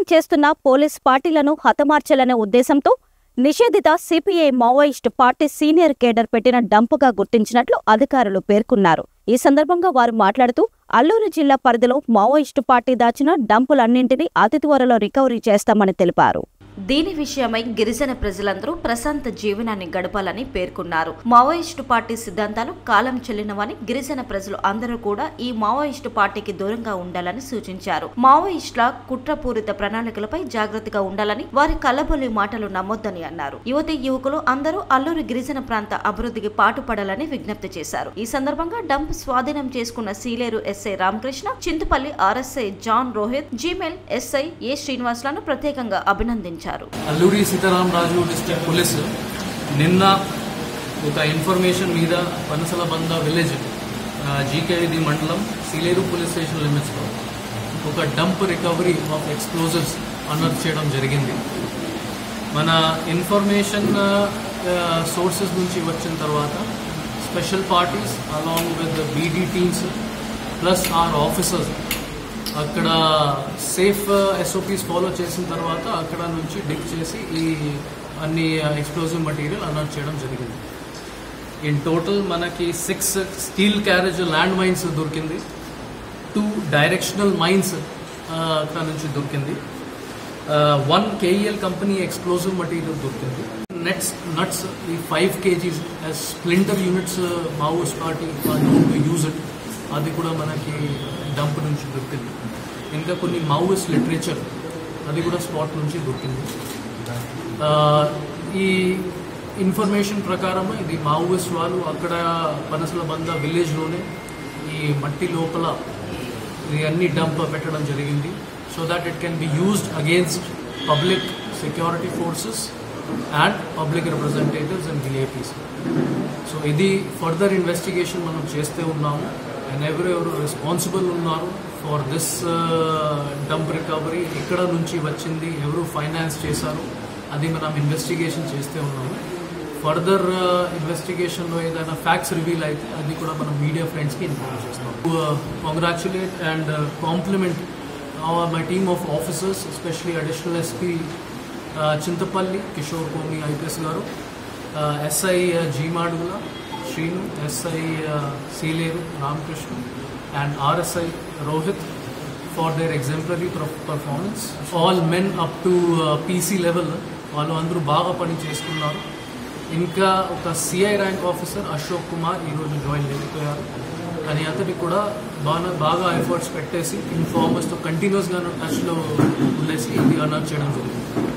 స్వాధీనం చేస్తున్న పోలీస్ పార్టీలను హతమార్చాలనే ఉద్దేశంతో నిషేధిత CPI Maoist party senior cadre పెట్టిన డంపుగా గుర్తించినట్లు అధికారులు పేర్కొన్నారు. ఈ సందర్భంగా వారు మాట్లాడుతూ అల్లూరు జిల్లా పరిధిలో మావోయిస్టు పార్టీ దాచిన డంపులన్నింటినీ అతి త్వరలో రికవరీ చేస్తామని తెలిపారు. దీని విషయమై గిరిజన ప్రజలందరూ ప్రశాంత జీవనాన్ని గడపాలని పేర్కొన్నారు. మావోయిస్టు పార్టీ సిద్ధాంతాలు కాలం చెల్లినవని, గిరిజన ప్రజలు అందరూ కూడా ఈ మావోయిస్టు పార్టీకి దూరంగా ఉండాలని సూచించారు. మావోయిస్టుల కుట్రపూరిత ప్రణాళికలపై జాగ్రత్తగా ఉండాలని, వారి కల్లబొల్లి మాటలు నమ్మొద్దని అన్నారు. యువతీ యువకులు అందరూ అల్లూరు గిరిజన ప్రాంత అభివృద్ధికి పాటుపడాలని విజ్ఞప్తి చేశారు. ఈ సందర్భంగా డంప్ స్వాధీనం చేసుకున్న Sileru SI Ramakrishna, Chintapalli RSI John Rohit, జీమెల్ ఎస్ఐ ఏ శ్రీనివాసులను ప్రత్యేకంగా అభినందించారు. అల్లూరి సీతారామరాజు డిస్ట్రిక్ట్ పోలీసు నిన్న ఒక ఇన్ఫర్మేషన్ మీద పనసలబంద విలేజ్ జీకేది మండలం సీలేరు పోలీస్ స్టేషన్ లిమిట్స్లో ఒక dump recovery of explosives unearth చేయడం జరిగింది. మన ఇన్ఫర్మేషన్ సోర్సెస్ నుంచి వచ్చిన తర్వాత special parties along with BD teams plus our officers అక్కడ సేఫ్ ఎస్ఓపీస్ ఫాలో చేసిన తర్వాత అక్కడ నుంచి డిక్ చేసి ఈ అన్ని ఎక్స్ప్లోజివ్ మటీరియల్ అనర్త్ చేయడం జరిగింది. ఇన్ టోటల్ మనకి 6 స్టీల్ క్యారేజ్ ల్యాండ్ మైన్స్ దొరికింది, 2 డైరెక్షనల్ మైన్స్ అక్కడ నుంచి దొరికింది, 1 KEL కంపెనీ ఎక్స్ప్లోజివ్ మటీరియల్ దొరికింది. నట్స్ ఈ 5 kgs splinter units Maoist party use it, అది కూడా మనకి డంప్ నుంచి దొరికింది. ఇంకా కొన్ని మావోయిస్ట్ లిటరేచర్ అది కూడా స్పాట్ నుంచి దొరికింది. ఈ ఇన్ఫర్మేషన్ ప్రకారం ఇది మావోయిస్ట్ వాళ్ళు అక్కడ పనసలబంద విలేజ్లోనే ఈ మట్టి లోపల ఇది అన్ని డంప్ పెట్టడం జరిగింది. So that it can be used against public security forces and public representatives and VIPs. So ఇది ఫర్దర్ ఇన్వెస్టిగేషన్ మనం చేస్తే ఉన్నాము. అండ్ ఎవరెవరు రెస్పాన్సిబుల్ ఉన్నారు ఫర్ దిస్ డంప్ రికవరీ, ఎక్కడ నుంచి వచ్చింది, ఎవరు ఫైనాన్స్ చేశారు, అది మనం ఇన్వెస్టిగేషన్ చేస్తే ఉన్నాము. ఫర్దర్ ఇన్వెస్టిగేషన్లో ఏదైనా ఫ్యాక్ట్స్ రివీల్ అయితే అది కూడా మనం మీడియా ఫ్రెండ్స్కి ఇన్ఫార్మ్ చేస్తాం. Congratulate and compliment my team of officers, especially additional SP Chintapalli Kishore Komi IPS గారు, SI G Madugula Shrinu, SI Seeleru Ramakrishna and RSI Rohit for their exemplary performance. All men up to PC level వాళ్ళు అందరూ బాగా పని చేసుకున్నారు. ఇంకా ఒక CI rank officer Ashok Kumar ఈరోజు join అయిపోయారు. కానీ అతనికి కూడా బాగా ఎఫర్ట్స్ పెట్టేసి ఇన్ఫార్మర్స్తో కంటిన్యూస్గా టచ్లో ఉండేసి ఇది అనౌన్స్ చేయడం జరిగింది.